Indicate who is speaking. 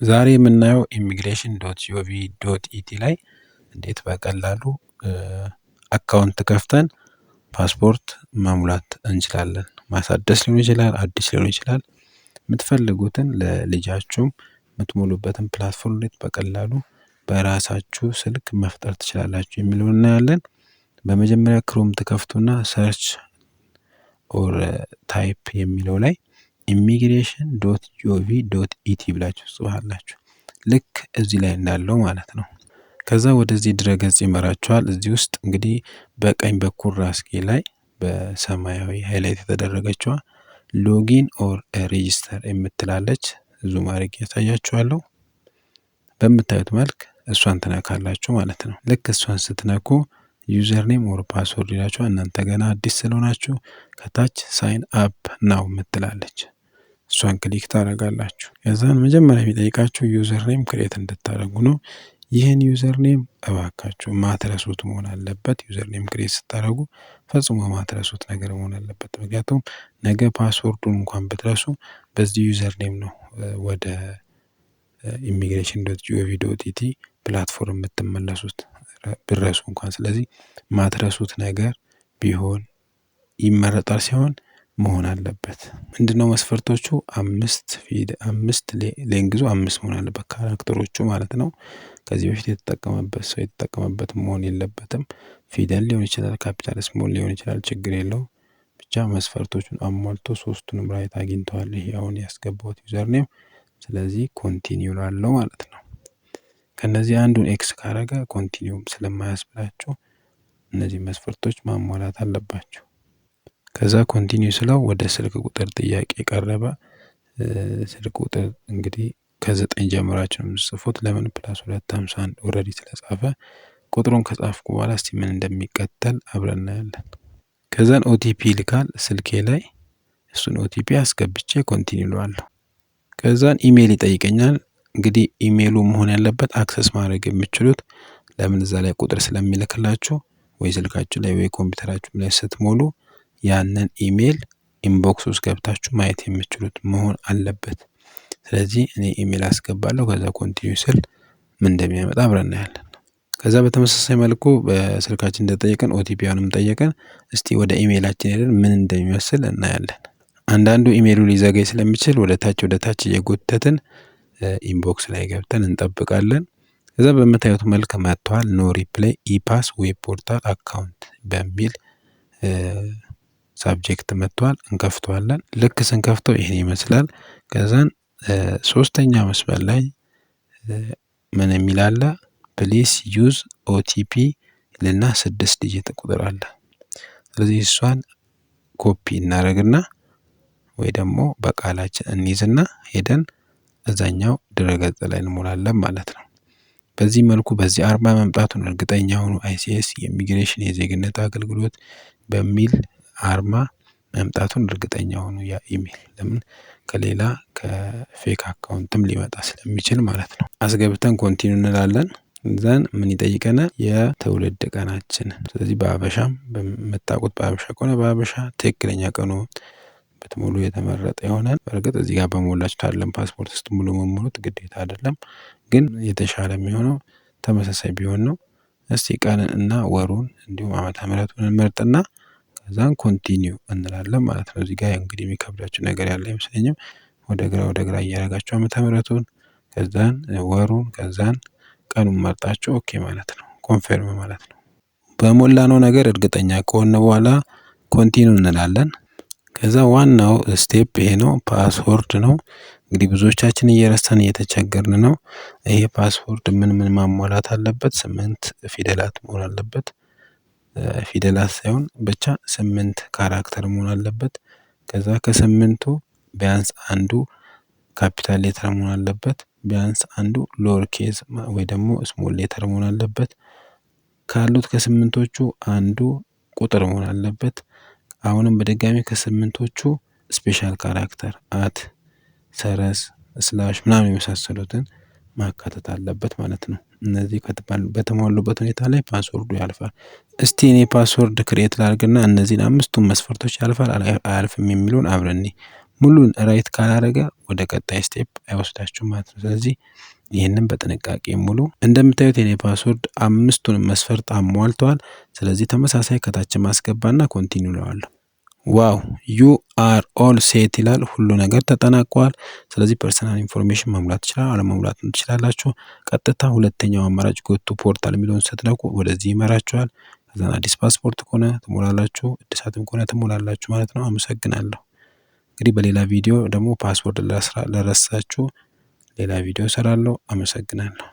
Speaker 1: ዛሬ የምናየው ኢሚግሬሽን ዶት ጂኦቪ ዶት ኢቲ ላይ እንዴት በቀላሉ አካውንት ከፍተን ፓስፖርት መሙላት እንችላለን። ማሳደስ ሊሆን ይችላል፣ አዲስ ሊሆን ይችላል። የምትፈልጉትን ለልጃችሁም የምትሞሉበትን ፕላትፎርም ላይ በቀላሉ በራሳችሁ ስልክ መፍጠር ትችላላችሁ የሚለውን እናያለን። በመጀመሪያ ክሮም ትከፍቱና ሰርች ኦር ታይፕ የሚለው ላይ ኢሚግሬሽን ዶት ጂኦቪ ዶት ኢቲ ብላችሁ ጽፋላችሁ። ልክ እዚህ ላይ እንዳለው ማለት ነው። ከዛ ወደዚህ ድረገጽ ይመራችኋል። እዚህ ውስጥ እንግዲህ በቀኝ በኩል ራስጌ ላይ በሰማያዊ ሃይላይት የተደረገችዋ ሎጊን ኦር ሬጂስተር የምትላለች ዙም አድርጌ ያሳያችኋለሁ። በምታዩት መልክ እሷን ትነካላችሁ ማለት ነው። ልክ እሷን ስትነኩ ዩዘር ኔም ኦር ፓስወርድ ይላችኋል። እናንተ ገና አዲስ ስለሆናችሁ ከታች ሳይን አፕ ናው የምትላለች እሷን ክሊክ ታደርጋላችሁ። ከዛን መጀመሪያ የሚጠይቃችሁ ዩዘር ኔም ክሬት እንድታደርጉ ነው። ይህን ዩዘር ኔም እባካችሁ ማትረሱት መሆን አለበት። ዩዘር ኔም ክሬት ስታደርጉ ፈጽሞ ማትረሱት ነገር መሆን አለበት። ምክንያቱም ነገ ፓስወርዱን እንኳን ብትረሱ በዚህ ዩዘር ኔም ነው ወደ ኢሚግሬሽን ዶት ጂኦቪ ዶት ኢቲ ፕላትፎርም የምትመለሱት ብረሱ እንኳን። ስለዚህ ማትረሱት ነገር ቢሆን ይመረጣል ሲሆን መሆን አለበት። ምንድነው መስፈርቶቹ? አምስት ሌንግዙ 5 መሆን አለበት ካራክተሮቹ ማለት ነው። ከዚህ በፊት የተጠቀመበት ሰው የተጠቀመበት መሆን የለበትም። ፊደል ሊሆን ይችላል፣ ካፒታል ስሞል ሊሆን ይችላል፣ ችግር የለው። ብቻ መስፈርቶቹን አሟልቶ ሶስቱንም ራይት አግኝተዋል። ይሄ አሁን ያስገባሁት ዩዘር ኔም። ስለዚህ ኮንቲኒው ላለው ማለት ነው። ከነዚህ አንዱን ኤክስ ካረገ ኮንቲኒው ስለማያስብላችሁ እነዚህ መስፈርቶች ማሟላት አለባቸው። ከዛ ኮንቲኒው ስለው ወደ ስልክ ቁጥር ጥያቄ ቀረበ። ስልክ ቁጥር እንግዲህ ከ9 ጀምራችሁ ነው የምትጽፉት። ለምን +251 ኦልሬዲ ስለጻፈ ቁጥሩን ከጻፍኩ በኋላ እስቲ ምን እንደሚቀጠል አብረን እናያለን። ከዛን ኦቲፒ ይልካል ስልኬ ላይ። እሱን ኦቲፒ አስገብቼ ኮንቲኒው እለዋለሁ። ከዛን ኢሜል ይጠይቀኛል። እንግዲህ ኢሜሉ መሆን ያለበት አክሰስ ማድረግ የምትችሉት ለምን እዛ ላይ ቁጥር ስለሚልክላችሁ ወይ ስልካችሁ ላይ ወይ ኮምፒውተራችሁ ላይ ስትሞሉ ያንን ኢሜል ኢንቦክስ ውስጥ ገብታችሁ ማየት የምትችሉት መሆን አለበት። ስለዚህ እኔ ኢሜል አስገባለሁ። ከዛ ኮንቲኒው ስል ምን እንደሚያመጣ አብረን እናያለን። ከዛ በተመሳሳይ መልኩ በስልካችን እንደጠየቀን ኦቲፒውንም ጠየቀን። እስቲ ወደ ኢሜላችን ሄደን ምን እንደሚመስል እናያለን። አንዳንዱ ኢሜሉ ሊዘገይ ስለሚችል ወደ ታች እየጎተትን ኢንቦክስ ላይ ገብተን እንጠብቃለን። ከዛ በምታዩት መልክ መጥቷል። ኖ ሪፕላይ ኢፓስ ዌብ ፖርታል አካውንት በሚል ሳብጀክት መጥቷል። እንከፍተዋለን። ልክ ስንከፍተው ይሄን ይመስላል። ከዛን ሶስተኛ መስመር ላይ ምን የሚል አለ? ፕሊስ ዩዝ ኦቲፒ ልና 6 ዲጂት ቁጥር አለ። ስለዚህ እሷን ኮፒ እናደርግና ወይ ደግሞ በቃላችን እንይዝና ሄደን እዛኛው ድረገጽ ላይ እንሞላለን ማለት ነው። በዚህ መልኩ በዚህ አርማ መምጣቱን እርግጠኛ ሆኑ። አይሲኤስ የኢሚግሬሽን የዜግነት አገልግሎት በሚል አርማ መምጣቱን እርግጠኛ ሆኑ። ያ ኢሜል ለምን ከሌላ ከፌክ አካውንትም ሊመጣ ስለሚችል ማለት ነው። አስገብተን ኮንቲኒው እንላለን። ዘን ምን ይጠይቀናል? የትውልድ ቀናችን። ስለዚህ በአበሻም በምታውቁት በአበሻ ከሆነ በአበሻ ትክክለኛ ቀኑ በትሙሉ የተመረጠ ይሆናል። በእርግጥ እዚህ ጋር በሞላችሁት አይደለም ፓስፖርት ውስጥ ሙሉ መሙሉት ግዴታ አይደለም፣ ግን የተሻለ የሚሆነው ተመሳሳይ ቢሆን ነው። እስቲ ቀን እና ወሩን እንዲሁም ዓመተ ምህረቱን እንመርጥና ከዛን ኮንቲኒው እንላለን ማለት ነው። እዚህ ጋር እንግዲህ የሚከብዳችሁ ነገር ያለ አይመስለኝም። ወደ ግራ እያደረጋችሁ ዓመተ ምህረቱን ከዛን ወሩን ከዛን ቀኑን መርጣችሁ ኦኬ ማለት ነው። ኮንፈርም ማለት ነው። በሞላነው ነገር እርግጠኛ ከሆነ በኋላ ኮንቲኒው እንላለን። ከዛ ዋናው ስቴፕ ይሄ ነው፣ ፓስወርድ ነው። እንግዲህ ብዙዎቻችን እየረሳን እየተቸገርን ነው። ይሄ ፓስወርድ ምን ማሟላት አለበት? 8 ፊደላት መሆን አለበት። ፊደላት ሳይሆን ብቻ 8 ካራክተር መሆን አለበት። ከዛ ከ8ቱ ቢያንስ አንዱ ካፒታል ሌተር መሆን አለበት። ቢያንስ አንዱ ሎወር ኬዝ ወይ ደግሞ ስሞል ሌተር መሆን አለበት። ካሉት ከ8ቶቹ አንዱ ቁጥር መሆን አለበት። አሁንም በድጋሚ ከ8ቶቹ ስፔሻል ካራክተር አት፣ ሰረዝ፣ ስላሽ ምናምን የመሳሰሉትን ማካተት አለበት ማለት ነው። እነዚህ በተሟሉበት ሁኔታ ላይ ፓስወርዱ ያልፋል። እስቲ እኔ ፓስወርድ ክሬት ላድርግና እነዚህን 5ቱን መስፈርቶች ያልፋል አያልፍም የሚሉን አብረን ሙሉን ራይት ካላደረገ ወደ ቀጣይ ስቴፕ አይወስዳችሁም ማለት ነው። ስለዚህ ይህንን በጥንቃቄ ሙሉ። እንደምታዩት የኔ ፓስወርድ 5ቱንም መስፈርት አሟልተዋል። ስለዚህ ተመሳሳይ ከታች ማስገባና ኮንቲኒው እለዋለሁ። ዋው ዩ አር ኦል ሴት ይላል። ሁሉ ነገር ተጠናቋል። ስለዚህ ፐርሰናል ኢንፎርሜሽን መሙላት ትችላላችሁ፣ አለመሙላት ትችላላችሁ። ቀጥታ ሁለተኛው አማራጭ ጎቱ ፖርታል የሚለውን ስትነኩ ወደዚህ ይመራችኋል። ከዛ አዲስ ፓስፖርት ከሆነ ትሞላላችሁ፣ እድሳትም ከሆነ ትሞላላችሁ ማለት ነው። አመሰግናለሁ። እንግዲህ በሌላ ቪዲዮ ደግሞ ፓስወርድ ለረሳችሁ ሌላ ቪዲዮ እሰራለሁ። አመሰግናለሁ።